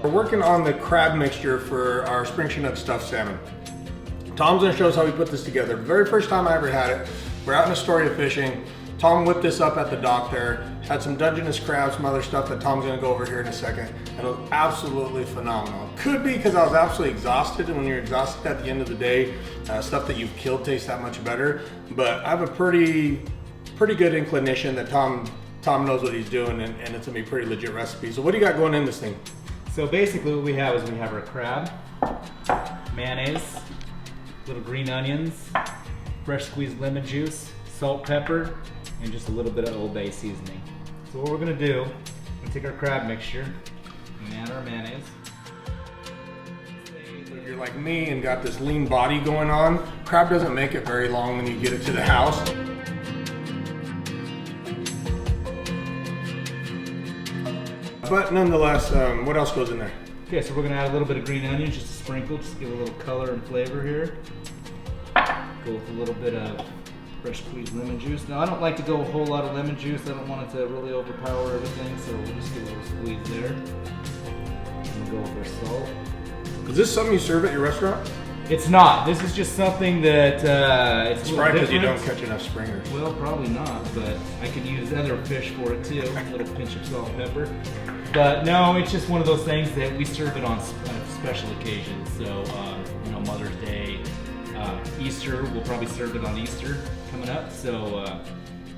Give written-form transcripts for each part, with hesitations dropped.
We're working on the crab mixture for our spring Chinook stuffed salmon. Tom's gonna show us how we put this together. The very first time I ever had it, we're out in Astoria fishing. Tom whipped this up at the dock there, had some Dungeness crabs, some other stuff that Tom's gonna go over here in a second, and it was absolutely phenomenal. Could be because I was absolutely exhausted, and when you're exhausted at the end of the day, stuff that you've killed tastes that much better. But I have a pretty good inclination that Tom knows what he's doing, and it's gonna be a pretty legit recipe. So what do you got going in this thing? So basically what we have is we have our crab, mayonnaise, little green onions, fresh squeezed lemon juice, salt, pepper, and just a little bit of Old Bay seasoning. So what we're gonna do, we're gonna take our crab mixture and add our mayonnaise. If you're like me and got this lean body going on, crab doesn't make it very long when you get it to the house. But nonetheless, what else goes in there? Okay, so we're gonna add a little bit of green onions, just a sprinkle, just give it a little color and flavor here. Go with a little bit of fresh squeezed lemon juice. Now I don't like to go a whole lot of lemon juice. I don't want it to really overpower everything, so we'll just give a little squeeze there. And we'll go with our salt. Is this something you serve at your restaurant? It's not. This is just something that it's probably because you don't catch enough springers. Well, probably not, but I could use other fish for it too. A little pinch of salt and pepper. But no, it's just one of those things that we serve it on special occasions. So, you know, Mother's Day, Easter, we'll probably serve it on Easter coming up. So,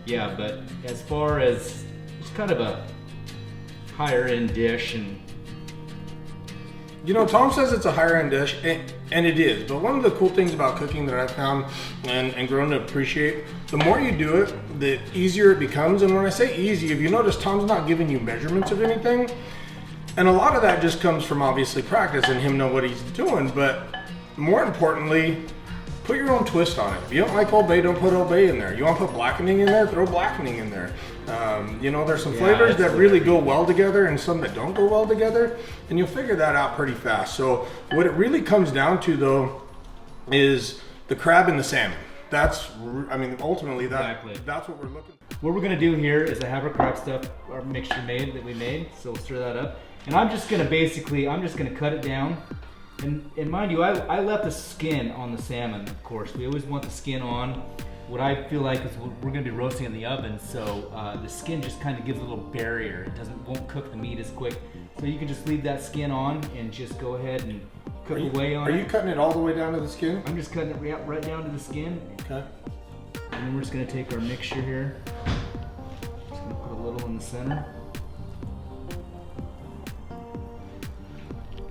yeah, but as far as it's kind of a higher end dish, and you know, Tom says it's a higher end dish, and it is. But one of the cool things about cooking that I've found and grown to appreciate, the more you do it, the easier it becomes. And when I say easy, if you notice, Tom's not giving you measurements of anything. And a lot of that just comes from obviously practice and him know what he's doing. But more importantly, put your own twist on it. If you don't like Old Bay, don't put Old Bay in there. You want to put blackening in there, throw blackening in there. You know, there's some flavors that really go well together and some that don't go well together, and you'll figure that out pretty fast. So what it really comes down to, though, is the crab and the salmon. That's, I mean, ultimately that's what we're looking for. What we're gonna do here is I have our crab stuff, our mixture that we made, so we'll stir that up. And I'm just gonna cut it down. And mind you, I left the skin on the salmon, of course. We always want the skin on. What I feel like is we're gonna be roasting in the oven, so the skin just kind of gives a little barrier. It won't cook the meat as quick. So you can just leave that skin on and just go ahead and cook away on it. Are you cutting it all the way down to the skin? I'm just cutting it right down to the skin. Okay. And then we're just gonna take our mixture here. Just gonna put a little in the center.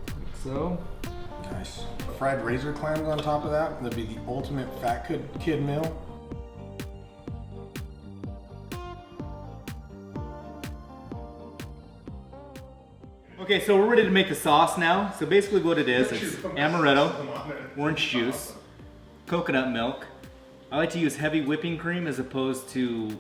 Like so. Nice. Fried razor clams on top of that. That'd be the ultimate fat kid meal. Okay, so we're ready to make the sauce now. So basically what it is, it's amaretto, orange juice, coconut milk. I like to use heavy whipping cream as opposed to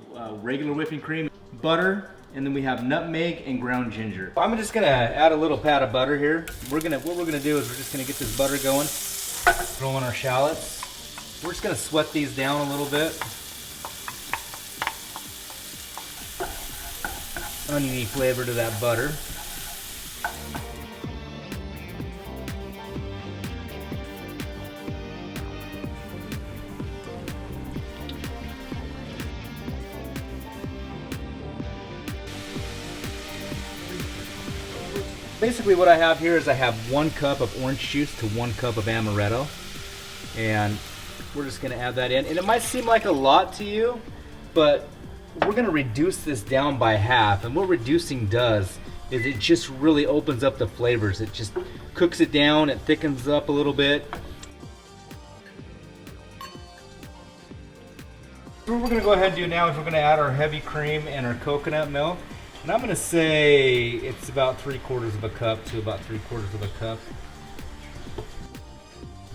regular whipping cream. Butter, and then we have nutmeg and ground ginger. I'm just gonna add a little pat of butter here. What we're gonna do is we're just gonna get this butter going, throw in our shallots. We're just gonna sweat these down a little bit. Oniony flavor to that butter. Basically what I have here is I have 1 cup of orange juice to 1 cup of amaretto, and we're just gonna add that in. And it might seem like a lot to you, but we're gonna reduce this down by half. And what reducing does is it just really opens up the flavors. It just cooks it down, it thickens up a little bit. What we're gonna go ahead and do now is we're gonna add our heavy cream and our coconut milk. And I'm gonna say it's about 3/4 of a cup to about 3/4 of a cup.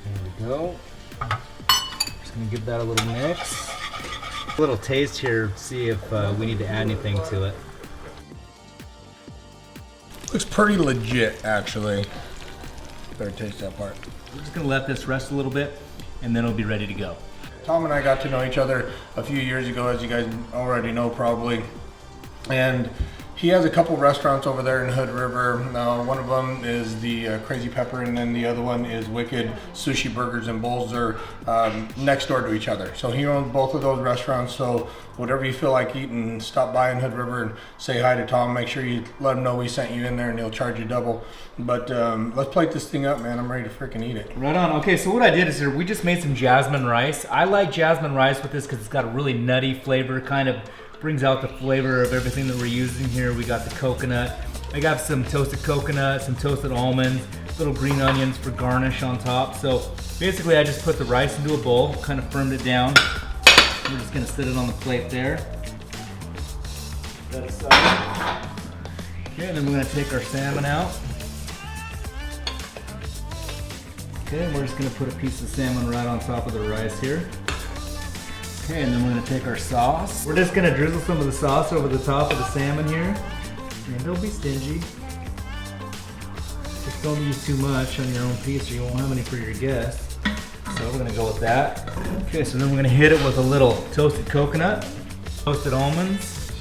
There we go. Just gonna give that a little mix. A little taste here, see if we need to add anything to it. Looks pretty legit, actually. Better taste that part. We're just gonna let this rest a little bit, and then it'll be ready to go. Tom and I got to know each other a few years ago, as you guys already know probably. And he has a couple restaurants over there in Hood River. One of them is the Crazy Pepper, and then the other one is Wicked Sushi Burgers and Bowls. They're next door to each other. So he owns both of those restaurants. So whatever you feel like eating, stop by in Hood River and say hi to Tom. Make sure you let him know we sent you in there, and he'll charge you double. But let's plate this thing up, man. I'm ready to freaking eat it. Right on. Okay, so what I did is here, we just made some jasmine rice. I like jasmine rice with this because it's got a really nutty flavor, kind of brings out the flavor of everything that we're using here. We got the coconut. I got some toasted coconut, some toasted almonds, little green onions for garnish on top. So basically I just put the rice into a bowl, kind of firmed it down. We're just gonna sit it on the plate there. That aside. Okay, and then we're gonna take our salmon out. Okay, and we're just gonna put a piece of salmon right on top of the rice here. Okay, and then we're gonna take our sauce. We're just gonna drizzle some of the sauce over the top of the salmon here. And don't be stingy. Just don't use too much on your own piece or you won't have any for your guests. So we're gonna go with that. Okay, so then we're gonna hit it with a little toasted coconut, toasted almonds,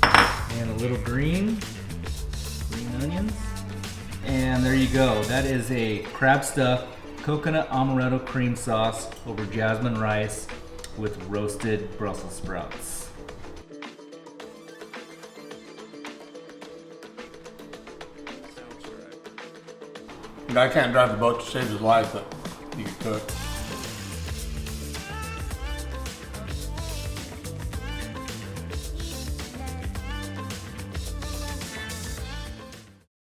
and a little green onions. And there you go. That is a crab stuffed coconut amaretto cream sauce over jasmine rice with roasted Brussels sprouts. The guy can't drive the boat to save his life, but he can cook.